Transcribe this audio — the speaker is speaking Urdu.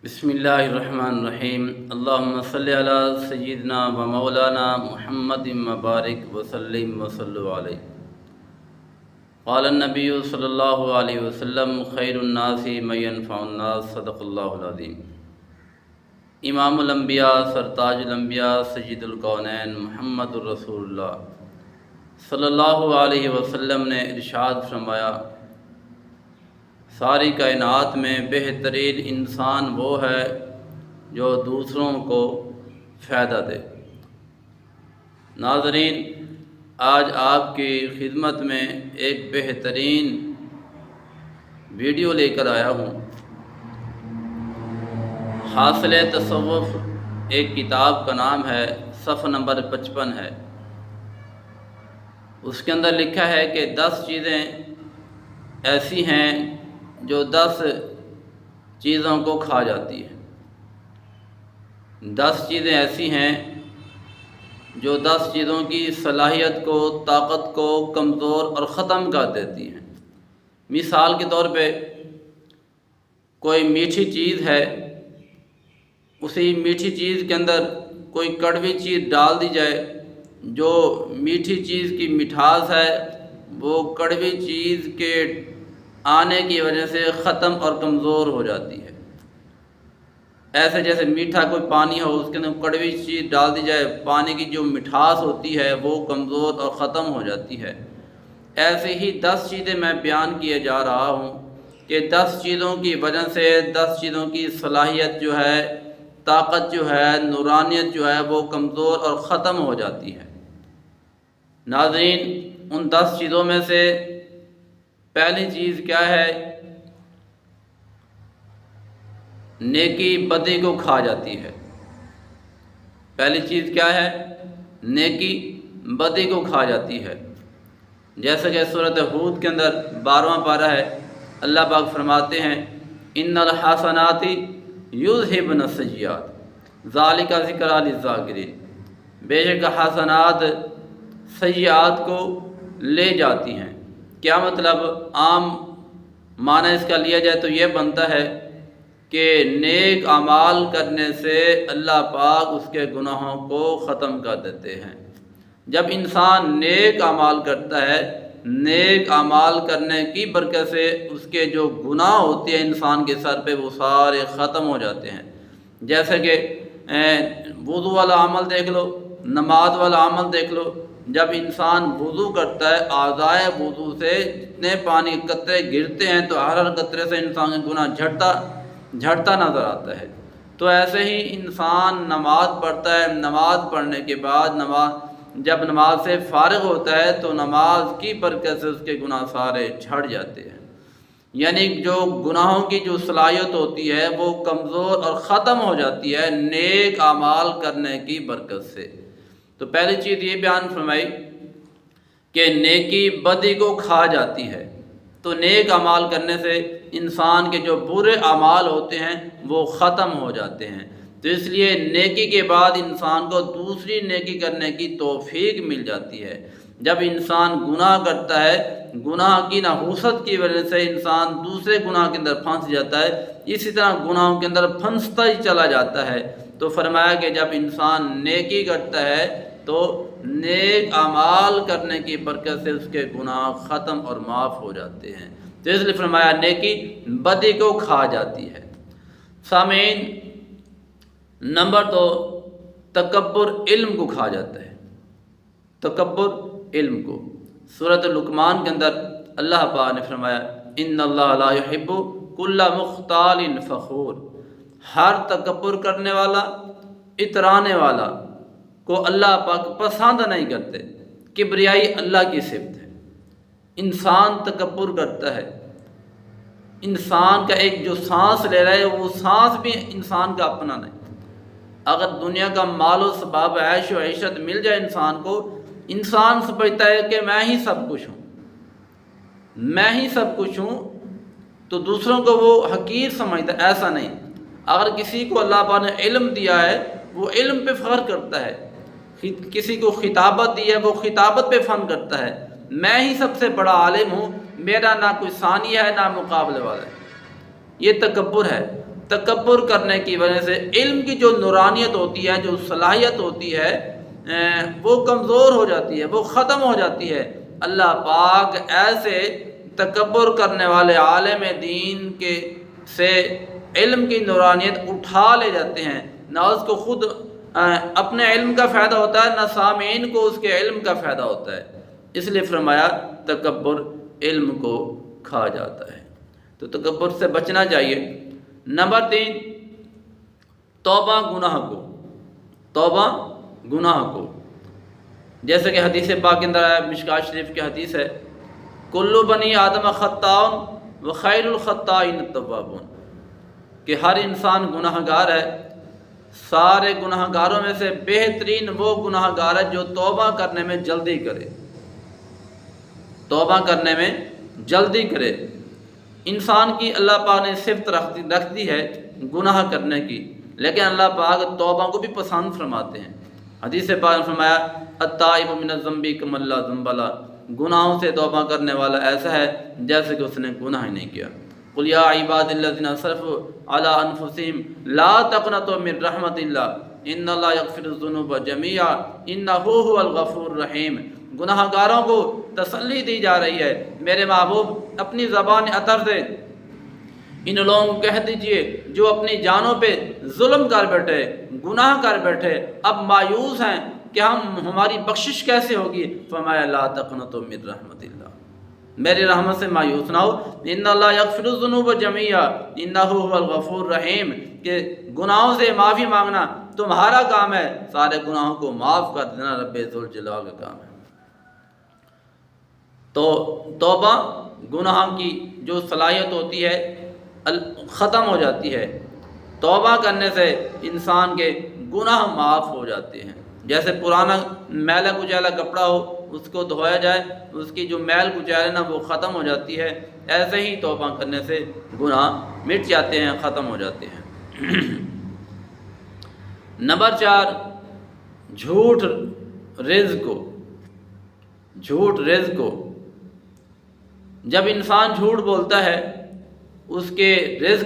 بسم اللہ الرحمن الرحیم اللہم صلی علی سیدنا و مولانا محمد مبارک وسلم وصلو علیہ۔ قال النبی صلی اللہ علیہ وسلم خیر الناس من ينفع الناس، صدق اللہ العظیم۔ امام الانبیاء، سرتاج الانبیاء، سید الکونین محمد الرسول اللہ صلی اللہ علیہ وسلم نے ارشاد فرمایا، ساری کائنات میں بہترین انسان وہ ہے جو دوسروں کو فائدہ دے۔ ناظرین، آج آپ کی خدمت میں ایک بہترین ویڈیو لے کر آیا ہوں۔ حاصل تصوف ایک کتاب کا نام ہے، صفحہ نمبر 55 ہے۔ اس کے اندر لکھا ہے کہ 10 چیزیں ایسی ہیں جو 10 چیزوں کو کھا جاتی ہیں۔ 10 چیزیں ایسی ہیں جو 10 چیزوں کی صلاحیت کو، طاقت کو کمزور اور ختم کر دیتی ہیں۔ مثال کے طور پہ کوئی میٹھی چیز ہے، اسی میٹھی چیز کے اندر کوئی کڑوی چیز ڈال دی جائے، جو میٹھی چیز کی مٹھاس ہے وہ کڑوی چیز کے آنے کی وجہ سے ختم اور کمزور ہو جاتی ہے۔ ایسے جیسے میٹھا کوئی پانی ہو، اس کے اندر کڑوی چیز ڈال دی جائے، پانی کی جو مٹھاس ہوتی ہے وہ کمزور اور ختم ہو جاتی ہے۔ ایسے ہی 10 چیزیں میں بیان کیے جا رہا ہوں کہ 10 چیزوں کی وجہ سے 10 چیزوں کی صلاحیت جو ہے، طاقت جو ہے، نورانیت جو ہے وہ کمزور اور ختم ہو جاتی ہے۔ ناظرین، ان 10 چیزوں میں سے پہلی چیز کیا ہے؟ نیکی بدی کو کھا جاتی ہے۔ پہلی چیز کیا ہے؟ نیکی بدی کو کھا جاتی ہے۔ جیسا کہ سورۃ ہود کے اندر 12واں پارہ ہے، اللہ پاک فرماتے ہیں، ان الحسنات یذھبن السیئات ذالک ذکریٰ للذاکرین۔ بے شک حسنات سیئات کو لے جاتی ہیں۔ کیا مطلب؟ عام معنی اس کا لیا جائے تو یہ بنتا ہے کہ نیک اعمال کرنے سے اللہ پاک اس کے گناہوں کو ختم کر دیتے ہیں۔ جب انسان نیک اعمال کرتا ہے، نیک اعمال کرنے کی برکت سے اس کے جو گناہ ہوتے ہیں انسان کے سر پہ وہ سارے ختم ہو جاتے ہیں۔ جیسے کہ وضو والا عمل دیکھ لو، نماز والا عمل دیکھ لو۔ جب انسان وضو کرتا ہے، اعضائے وضو سے جتنے پانی قطرے گرتے ہیں تو ہر قطرے سے انسان کا گناہ جھڑتا نظر آتا ہے۔ تو ایسے ہی انسان نماز پڑھتا ہے، نماز پڑھنے کے بعد جب نماز سے فارغ ہوتا ہے تو نماز کی برکت سے اس کے گناہ سارے جھڑ جاتے ہیں۔ یعنی جو گناہوں کی جو صلاحیت ہوتی ہے وہ کمزور اور ختم ہو جاتی ہے نیک اعمال کرنے کی برکت سے۔ تو پہلی چیز یہ بیان فرمائی کہ نیکی بدی کو کھا جاتی ہے۔ تو نیک اعمال کرنے سے انسان کے جو برے اعمال ہوتے ہیں وہ ختم ہو جاتے ہیں۔ تو اس لیے نیکی کے بعد انسان کو دوسری نیکی کرنے کی توفیق مل جاتی ہے۔ جب انسان گناہ کرتا ہے، گناہ کی نحوست کی وجہ سے انسان دوسرے گناہ کے اندر پھنس جاتا ہے، اسی طرح گناہوں کے اندر پھنستا ہی چلا جاتا ہے۔ تو فرمایا کہ جب انسان نیکی کرتا ہے تو نیک اعمال کرنے کی برکت سے اس کے گناہ ختم اور معاف ہو جاتے ہیں۔ تو اس لیے فرمایا نیکی بدی کو کھا جاتی ہے۔ سامعین، نمبر 2، تکبر علم کو کھا جاتا ہے۔ تکبر علم کو سورۃ لقمان کے اندر اللہ پاک نے فرمایا، ان اللہ لا يحب کل مختال فخور۔ ہر تکبر کرنے والا، اترانے والا کو اللہ پاک پسند نہیں کرتے۔ کبریائی اللہ کی صفت ہے۔ انسان تکبر کرتا ہے، انسان کا ایک جو سانس لے رہا ہے وہ سانس بھی انسان کا اپنا نہیں۔ اگر دنیا کا مال و اسباب، عیش و عیشت مل جائے انسان کو، انسان سمجھتا ہے کہ میں ہی سب کچھ ہوں، میں ہی سب کچھ ہوں، تو دوسروں کو وہ حقیر سمجھتا ہے۔ ایسا نہیں۔ اگر کسی کو اللہ پاک نے علم دیا ہے وہ علم پہ فخر کرتا ہے، کسی کو خطابت دی ہے وہ خطابت پہ فن کرتا ہے۔ میں ہی سب سے بڑا عالم ہوں، میرا نہ کوئی ثانی ہے نہ مقابلے والا ہے۔ یہ تکبر ہے۔ تکبر کرنے کی وجہ سے علم کی جو نورانیت ہوتی ہے، جو صلاحیت ہوتی ہے، وہ کمزور ہو جاتی ہے، وہ ختم ہو جاتی ہے۔ اللہ پاک ایسے تکبر کرنے والے عالم دین کے سے علم کی نورانیت اٹھا لے جاتے ہیں، نہ اس کو خود اپنے علم کا فائدہ ہوتا ہے، نہ سامعین کو اس کے علم کا فائدہ ہوتا ہے۔ اس لیے فرمایا تکبر علم کو کھا جاتا ہے، تو تکبر سے بچنا چاہیے۔ نمبر 3، توبہ گناہ کو، توبہ گناہ کو، جیسے کہ حدیث پاک کے اندر ہے، مشکوٰۃ شریف کی حدیث ہے، کل بنی آدم خطاء وخیر الخطائین التوابون، کہ ہر انسان گناہ گار ہے، سارے گناہ گاروں میں سے بہترین وہ گناہ گار ہے جو توبہ کرنے میں جلدی کرے، توبہ کرنے میں جلدی کرے۔ انسان کی اللہ پاک نے صفت رکھ دی ہے گناہ کرنے کی، لیکن اللہ پاک توبہ کو بھی پسند فرماتے ہیں۔ حدیث پاک نے فرمایا التائب من الذنب کمن لا ذنب لہ، گناہوں سے توبہ کرنے والا ایسا ہے جیسے کہ اس نے گناہ ہی نہیں کیا۔ قل یا عباد الذین اسرفوا علی انفسہم لا تقنطوا من رحمت اللہ ان اللہ یغفر الذنوب جميعا انہ هو الغفور الرحیم۔ گناہ گاروں کو تسلی دی جا رہی ہے، میرے محبوب اپنی زبان اطہر سے ان لوگوں کو کہہ دیجئے جو اپنی جانوں پہ ظلم کر بیٹھے، گناہ کر بیٹھے، اب مایوس ہیں کہ ہماری بخشش کیسے ہوگی، فرمایا لا تقنطوا من رحمت اللہ، میری رحمت سے مایوس نہ ہو، ان اللہ یغفر الذنوب جميعا انہ هو الغفور الرحیم، کہ گناہوں سے معافی مانگنا تمہارا کام ہے، سارے گناہوں کو معاف کر دینا رب ذوالجلال کا کام ہے۔ تو توبہ گناہ کی جو صلاحیت ہوتی ہے ختم ہو جاتی ہے، توبہ کرنے سے انسان کے گناہ معاف ہو جاتے ہیں۔ جیسے پرانا میلا کچیلا کپڑا ہو، اس کو دھویا جائے، اس کی جو میل کچیل نا وہ ختم ہو جاتی ہے، ایسے ہی توبہ کرنے سے گناہ مٹ جاتے ہیں، ختم ہو جاتے ہیں۔ نمبر 4، جھوٹ رزق کو، جھوٹ رزق کو، جب انسان جھوٹ بولتا ہے اس کے رزق